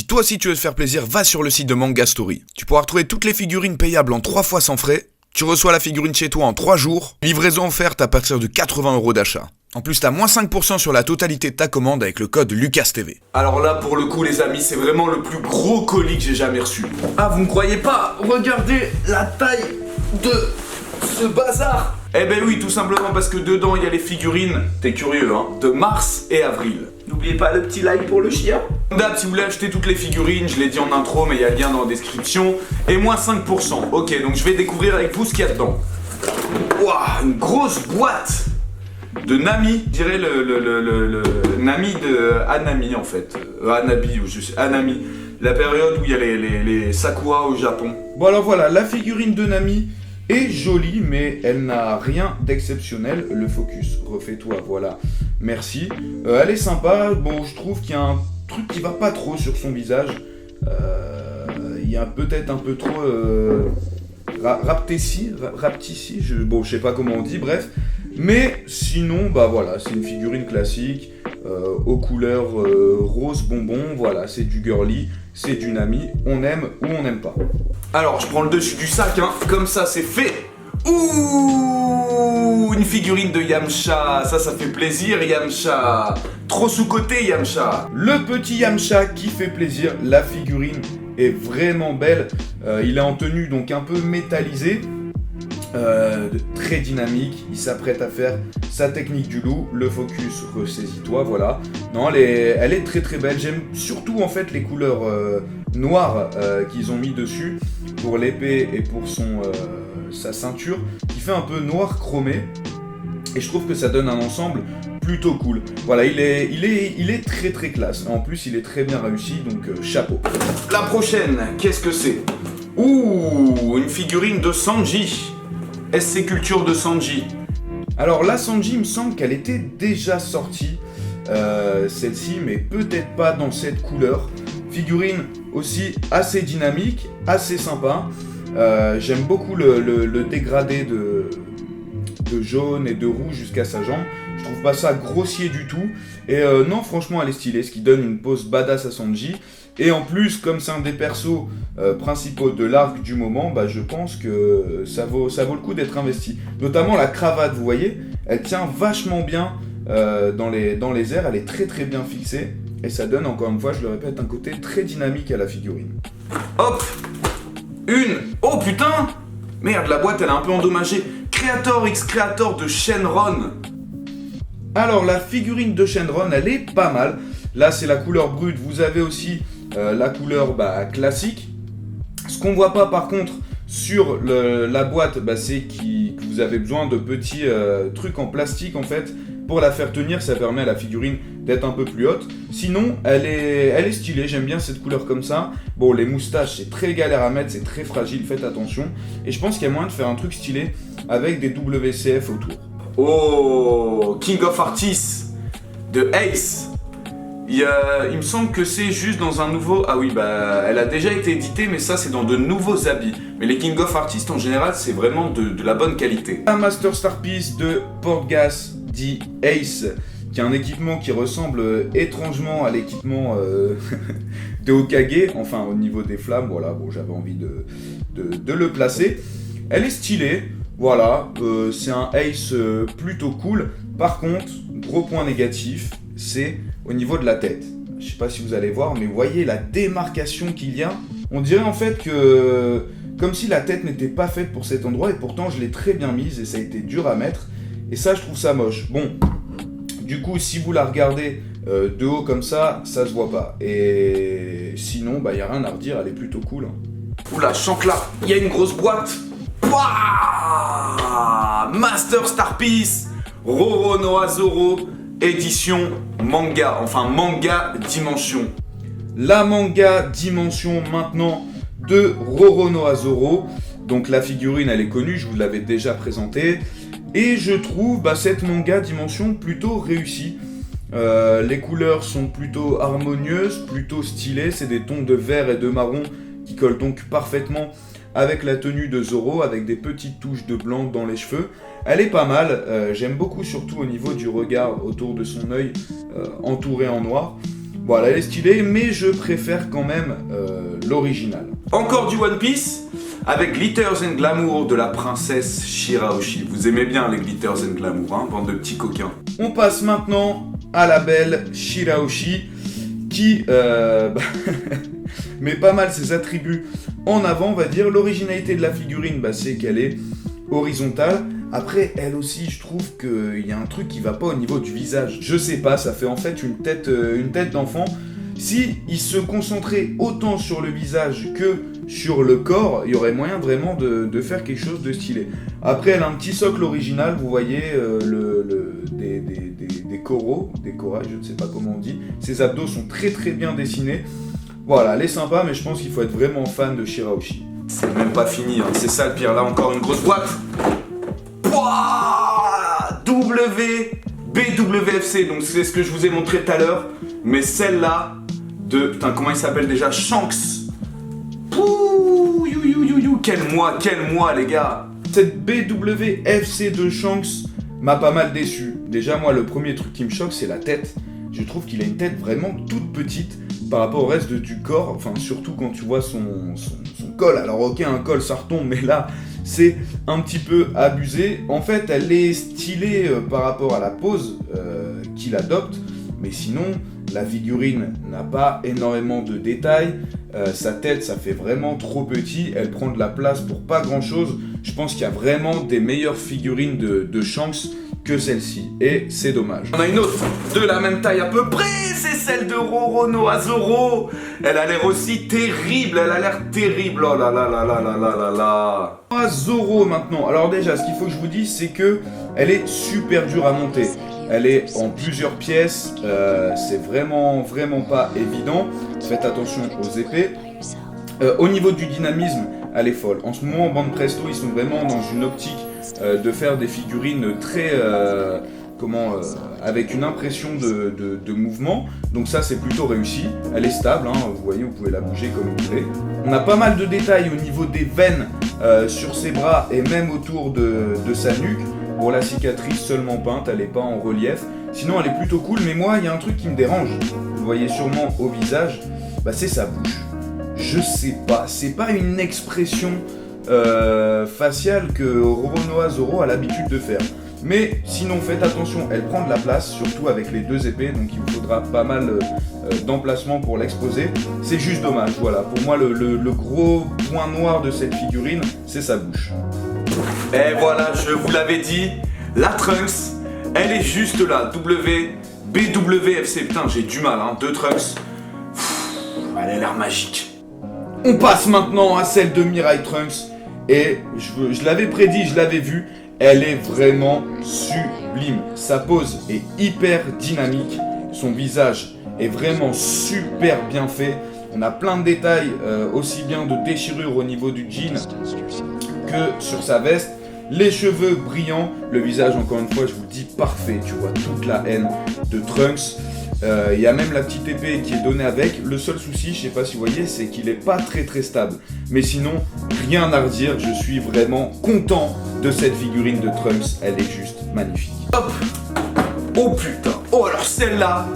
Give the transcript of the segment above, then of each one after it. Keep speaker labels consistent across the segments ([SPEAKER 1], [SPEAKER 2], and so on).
[SPEAKER 1] toi aussi tu veux te faire plaisir, va sur le site de Manga Story. Tu pourras retrouver toutes les figurines payables en 3 fois sans frais. Tu reçois la figurine chez toi en 3 jours. Livraison offerte à partir de 80€ d'achat. En plus, t'as moins 5% sur la totalité de ta commande avec le code LUCASTV.
[SPEAKER 2] Alors là, pour le coup, les amis, c'est vraiment le plus gros colis que j'ai jamais reçu. Ah, vous me croyez pas? Regardez la taille de ce bazar. Eh ben oui, tout simplement parce que dedans, il y a les figurines, t'es curieux, hein, de mars et avril. N'oubliez pas le petit like pour le chien. D'hab, si vous voulez acheter toutes les figurines, je l'ai dit en intro, mais il y a le lien dans la description. Et moins 5%. Ok, donc je vais découvrir avec vous ce qu'il y a dedans. Waouh, une grosse boîte de Nami, je dirais le Nami de Hanami en fait. Hanabi ou juste Hanami. La période où il y a les Sakura au Japon. Bon alors voilà, la figurine de Nami est jolie, mais elle n'a rien d'exceptionnel. Le focus, refais-toi, voilà. Merci. Elle est sympa, bon je trouve qu'il y a un truc qui va pas trop sur son visage. Il y a peut-être un peu trop raptici, bon je sais pas comment on dit, bref. Mais sinon, bah voilà, c'est une figurine classique, aux couleurs rose bonbon, voilà, c'est du girly, c'est du Nami, on aime ou on n'aime pas. Alors, je prends le dessus du sac, hein, comme ça c'est fait. Ouh, une figurine de Yamcha, ça fait plaisir Yamcha. Trop sous-coté Yamcha. Le petit Yamcha qui fait plaisir, la figurine est vraiment belle, il est en tenue donc un peu métallisée. Très dynamique, il s'apprête à faire sa technique du loup, le focus, ressaisis-toi, voilà. Non, elle est très très belle, j'aime surtout en fait les couleurs noires qu'ils ont mis dessus pour l'épée et pour sa ceinture, qui fait un peu noir chromé, et je trouve que ça donne un ensemble plutôt cool. Voilà, il est très très classe, en plus il est très bien réussi, donc chapeau. La prochaine, qu'est-ce que c'est? Ouh, une figurine de Sanji. SC Culture de Sanji. Alors la Sanji, il me semble qu'elle était déjà sortie, celle-ci, mais peut-être pas dans cette couleur. Figurine aussi assez dynamique, assez sympa. J'aime beaucoup le dégradé de jaune et de rouge jusqu'à sa jambe. Je trouve pas ça grossier du tout. Et non, franchement, elle est stylée, ce qui donne une pose badass à Sanji. Et en plus, comme c'est un des persos principaux de l'arc du moment, bah, je pense que ça vaut le coup d'être investi. Notamment la cravate, vous voyez, elle tient vachement bien dans les airs, elle est très très bien fixée. Et ça donne, encore une fois, je le répète, un côté très dynamique à la figurine. Hop, oh putain, merde, la boîte elle est un peu endommagée. Creator X Creator de Shenron. Alors la figurine de Shenron, elle est pas mal. Là c'est la couleur brute, vous avez aussi la couleur classique. Ce qu'on voit pas par contre sur la boîte, c'est que vous avez besoin de petits trucs en plastique en fait pour la faire tenir. Ça permet à la figurine d'être un peu plus haute. Sinon elle est stylée, j'aime bien cette couleur comme ça. Bon, les moustaches c'est très galère à mettre, c'est très fragile, faites attention. Et je pense qu'il y a moyen de faire un truc stylé avec des WCF autour. Oh, King of Artists de Ace. Il me semble que c'est juste dans un nouveau... Ah oui, elle a déjà été éditée, mais ça, c'est dans de nouveaux habits. Mais les King of Artists, en général, c'est vraiment de la bonne qualité. Un Master Star Piece de Portgas dit Ace, qui a un équipement qui ressemble étrangement à l'équipement de Hokage, enfin, au niveau des flammes, voilà, bon, j'avais envie de le placer. Elle est stylée, voilà, c'est un Ace plutôt cool. Par contre, gros point négatif, c'est au niveau de la tête. Je sais pas si vous allez voir, mais vous voyez la démarcation qu'il y a. On dirait en fait que comme si la tête n'était pas faite pour cet endroit, et pourtant je l'ai très bien mise et ça a été dur à mettre. Et ça, je trouve ça moche. Bon, du coup, si vous la regardez de haut comme ça se voit pas. Et sinon, y a rien à redire, elle est plutôt cool. Oula, je sens que là, il y a une grosse boîte. Pouah, Master Star Piece, Roronoa Zoro, édition manga, enfin manga dimension. La manga dimension maintenant de Roronoa Zoro. Donc la figurine elle est connue, je vous l'avais déjà présentée. Et je trouve cette manga dimension plutôt réussie. Les couleurs sont plutôt harmonieuses, plutôt stylées. C'est des tons de vert et de marron qui collent donc parfaitement avec la tenue de Zoro, avec des petites touches de blanc dans les cheveux. Elle est pas mal, j'aime beaucoup surtout au niveau du regard autour de son œil entouré en noir. Bon, elle est stylée, mais je préfère quand même l'original. Encore du One Piece avec Glitters and Glamour de la princesse Shirahoshi. Vous aimez bien les Glitters and Glamour, hein, bande de petits coquins. On passe maintenant à la belle Shirahoshi qui met pas mal ses attributs en avant, on va dire. L'originalité de la figurine, c'est qu'elle est horizontale. Après, elle aussi, je trouve qu'il y a un truc qui va pas au niveau du visage. Je sais pas, ça fait en fait une tête d'enfant. Si il se concentrait autant sur le visage que sur le corps, il y aurait moyen vraiment de faire quelque chose de stylé. Après, elle a un petit socle original, vous voyez, des coraux, des corails, je ne sais pas comment on dit. Ses abdos sont très très bien dessinés. Voilà, elle est sympa, mais je pense qu'il faut être vraiment fan de Shirahoshi. C'est même pas fini, hein. C'est ça le pire. Là, encore une grosse boîte. BWFC, donc c'est ce que je vous ai montré tout à l'heure. Mais celle-là, putain, comment il s'appelle déjà? Shanks. Pouh, quel mois, les gars. Cette BWFC de Shanks m'a pas mal déçu. Déjà, moi, le premier truc qui me choque, c'est la tête. Je trouve qu'il a une tête vraiment toute petite par rapport au reste du corps. Enfin, surtout quand tu vois son col. Alors, ok, un col, ça retombe, mais là, c'est un petit peu abusé. En fait, elle est stylée par rapport à la pose qu'il adopte. Mais sinon, la figurine n'a pas énormément de détails. Sa tête, ça fait vraiment trop petit. Elle prend de la place pour pas grand-chose. Je pense qu'il y a vraiment des meilleures figurines de Shanks que celle-ci. Et c'est dommage. On a une autre de la même taille à peu près. C'est celle de Roronoa Zoro. Elle a l'air aussi terrible. Elle a l'air terrible. Oh là là là là là là là là. Zoro maintenant. Alors déjà, ce qu'il faut que je vous dise, c'est que elle est super dure à monter. Elle est en plusieurs pièces, c'est vraiment pas évident. Faites attention aux épées. Au niveau du dynamisme, elle est folle. En ce moment, Bande Presto, ils sont vraiment dans une optique de faire des figurines très... avec une impression de mouvement. Donc ça, c'est plutôt réussi. Elle est stable, hein, vous voyez, vous pouvez la bouger comme vous voulez. On a pas mal de détails au niveau des veines sur ses bras et même autour de sa nuque. Bon, la cicatrice seulement peinte, elle n'est pas en relief. Sinon, elle est plutôt cool, mais moi, il y a un truc qui me dérange. Vous voyez sûrement au visage, c'est sa bouche. Je sais pas, c'est pas une expression faciale que Roronoa Zoro a l'habitude de faire. Mais sinon, faites attention, elle prend de la place, surtout avec les deux épées, donc il vous faudra pas mal d'emplacement pour l'exposer. C'est juste dommage, voilà. Pour moi, le gros point noir de cette figurine, c'est sa bouche. Et voilà, je vous l'avais dit, la Trunks, elle est juste là, BWFC, putain j'ai du mal, hein, deux Trunks, elle a l'air magique. On passe maintenant à celle de Mirai Trunks, et je l'avais prédit, je l'avais vu, elle est vraiment sublime. Sa pose est hyper dynamique, son visage est vraiment super bien fait, on a plein de détails, aussi bien de déchirures au niveau du jean que sur sa veste, les cheveux brillants, le visage encore une fois je vous le dis parfait, tu vois toute la haine de Trunks, il y a même la petite épée qui est donnée avec, le seul souci, je sais pas si vous voyez, c'est qu'il est pas très stable, mais sinon rien à redire, je suis vraiment content de cette figurine de Trunks, elle est juste magnifique. Hop. Oh putain, oh alors celle-là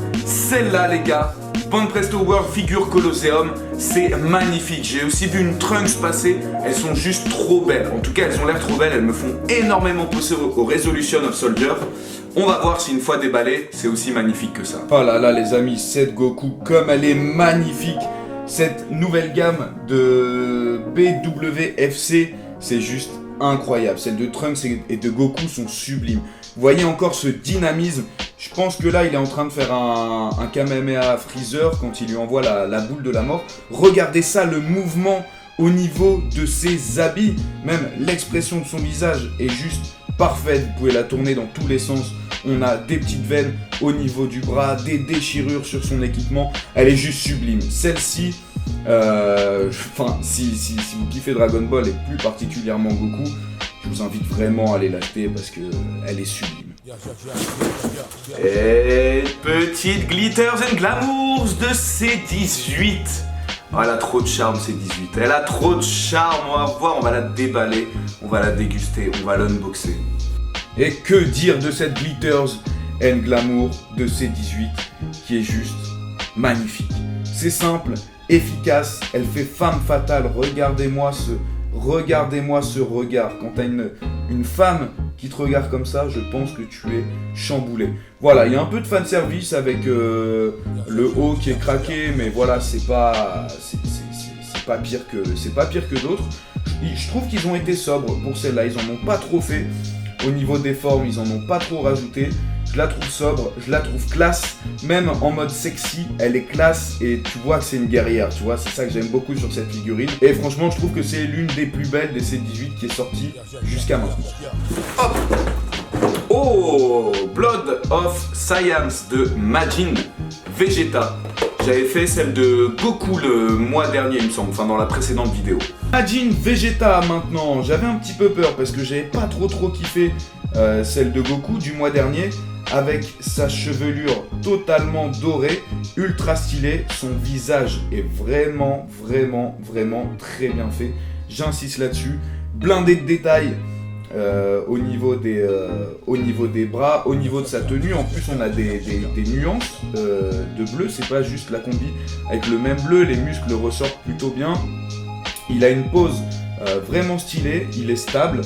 [SPEAKER 2] les gars, Bande Presto World Figure Colosseum, c'est magnifique. J'ai aussi vu une Trunks passer, elles sont juste trop belles. En tout cas, elles ont l'air trop belles, elles me font énormément penser au Resolution of Soldier. On va voir si une fois déballée, c'est aussi magnifique que ça. Oh là là les amis, cette Goku, comme elle est magnifique. Cette nouvelle gamme de BWFC, c'est juste incroyable. Celles de Trunks et de Goku sont sublimes. Vous voyez encore ce dynamisme. Je pense que là, il est en train de faire un Kamehameha Freezer quand il lui envoie la boule de la mort. Regardez ça, le mouvement au niveau de ses habits. Même l'expression de son visage est juste parfaite. Vous pouvez la tourner dans tous les sens. On a des petites veines au niveau du bras, des déchirures sur son équipement. Elle est juste sublime. Celle-ci, si vous kiffez Dragon Ball et plus particulièrement Goku, je vous invite vraiment à aller l'acheter parce que elle est sublime. Et petite Glitters and Glamours de C18. Oh, elle a trop de charme C18. Elle a trop de charme. On va voir, on va la déballer, on va la déguster, on va l'unboxer. Et que dire de cette Glitters and Glamour de C18 qui est juste magnifique. C'est simple, efficace, elle fait femme fatale. Regardez-moi ce regard. Quand t'as une femme qui te regarde comme ça, je pense que tu es chamboulé. Voilà, il y a un peu de fanservice avec le haut qui est craqué, mais voilà, c'est pas pire que d'autres. Je trouve qu'ils ont été sobres pour celle-là, ils en ont pas trop fait. Au niveau des formes, ils en ont pas trop rajouté. Je la trouve sobre, je la trouve classe, même en mode sexy, elle est classe et tu vois que c'est une guerrière, tu vois, c'est ça que j'aime beaucoup sur cette figurine. Et franchement, je trouve que c'est l'une des plus belles des C18 qui est sortie jusqu'à maintenant. Hop! Oh! Blood of Science de Majin Vegeta. J'avais fait celle de Goku le mois dernier, il me semble, enfin dans la précédente vidéo. Majin Vegeta maintenant, j'avais un petit peu peur parce que j'avais pas trop kiffé celle de Goku du mois dernier. Avec sa chevelure totalement dorée, ultra stylée, son visage est vraiment très bien fait. J'insiste là-dessus, blindé de détails au niveau des bras, au niveau de sa tenue. En plus, on a des nuances de bleu, c'est pas juste la combi avec le même bleu, les muscles ressortent plutôt bien. Il a une pose vraiment stylée, il est stable.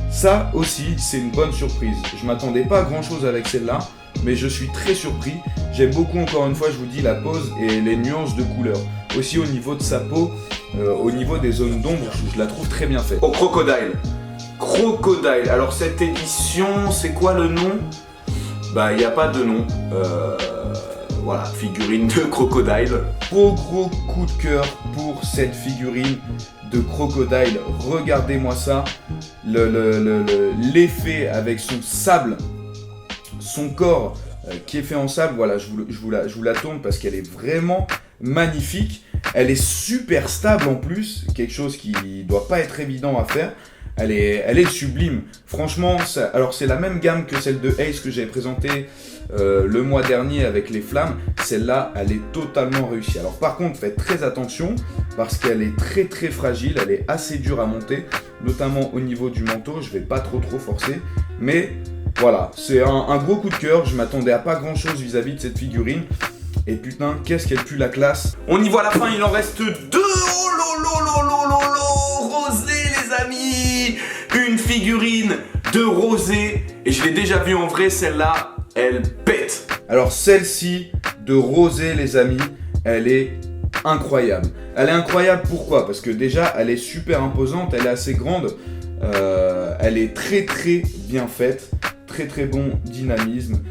[SPEAKER 2] Ça aussi, c'est une bonne surprise. Je m'attendais pas à grand chose avec celle-là, mais je suis très surpris. J'aime beaucoup, encore une fois, je vous dis, la pose et les nuances de couleurs. Aussi au niveau de sa peau, au niveau des zones d'ombre, je la trouve très bien faite. Oh, Crocodile. Crocodile. Alors cette édition, c'est quoi le nom? Bah, il n'y a pas de nom. Voilà, figurine de Crocodile. Gros coup de cœur pour cette figurine de Crocodile. Regardez-moi ça. L'effet avec son sable, son corps qui est fait en sable. Voilà, je vous la tourne parce qu'elle est vraiment magnifique. Elle est super stable en plus, quelque chose qui doit pas être évident à faire. Elle est sublime. Franchement, alors c'est la même gamme que celle de Ace que j'avais présentée le mois dernier avec les flammes. Celle-là, elle est totalement réussie. Alors par contre, faites très attention parce qu'elle est très fragile. Elle est assez dure à monter, notamment au niveau du manteau. Je vais pas trop forcer, mais voilà, c'est un gros coup de cœur. Je m'attendais à pas grand-chose vis-à-vis de cette figurine. Et putain, qu'est-ce qu'elle pue la classe. On y voit la fin, il en reste 2. Oh lolo, Rosé les amis. Une figurine de Rosé. Et je l'ai déjà vue en vrai, celle-là, elle pète. Alors celle-ci de Rosé les amis, elle est incroyable. Elle est incroyable pourquoi? Parce que déjà, elle est super imposante, elle est assez grande. Elle est très bien faite. Très bon dynamisme.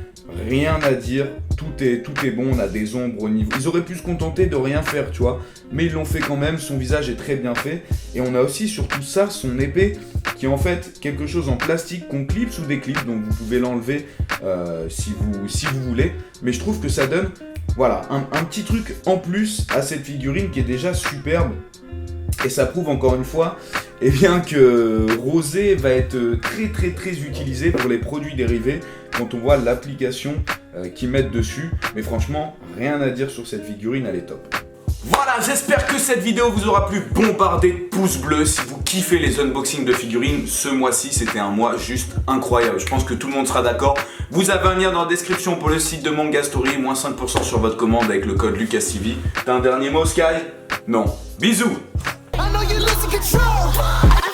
[SPEAKER 2] Rien à dire, tout est bon, on a des ombres au niveau. Ils auraient pu se contenter de rien faire, tu vois, mais ils l'ont fait quand même, son visage est très bien fait. Et on a aussi sur tout ça son épée qui est en fait quelque chose en plastique qu'on clipse ou déclipe, donc vous pouvez l'enlever si vous voulez. Mais je trouve que ça donne, voilà, un petit truc en plus à cette figurine qui est déjà superbe. Et ça prouve encore une fois eh bien, que Rosé va être très utilisé pour les produits dérivés quand on voit l'application qu'ils mettent dessus. Mais franchement, rien à dire sur cette figurine, elle est top. Voilà, j'espère que cette vidéo vous aura plu. Bombardez de pouces bleus si vous kiffez les unboxings de figurines. Ce mois-ci, c'était un mois juste incroyable. Je pense que tout le monde sera d'accord. Vous avez un lien dans la description pour le site de Manga Story. Moins 5% sur votre commande avec le code LucasTV. T'as un dernier mot, Sky? Non. Bisous. I know you losing control.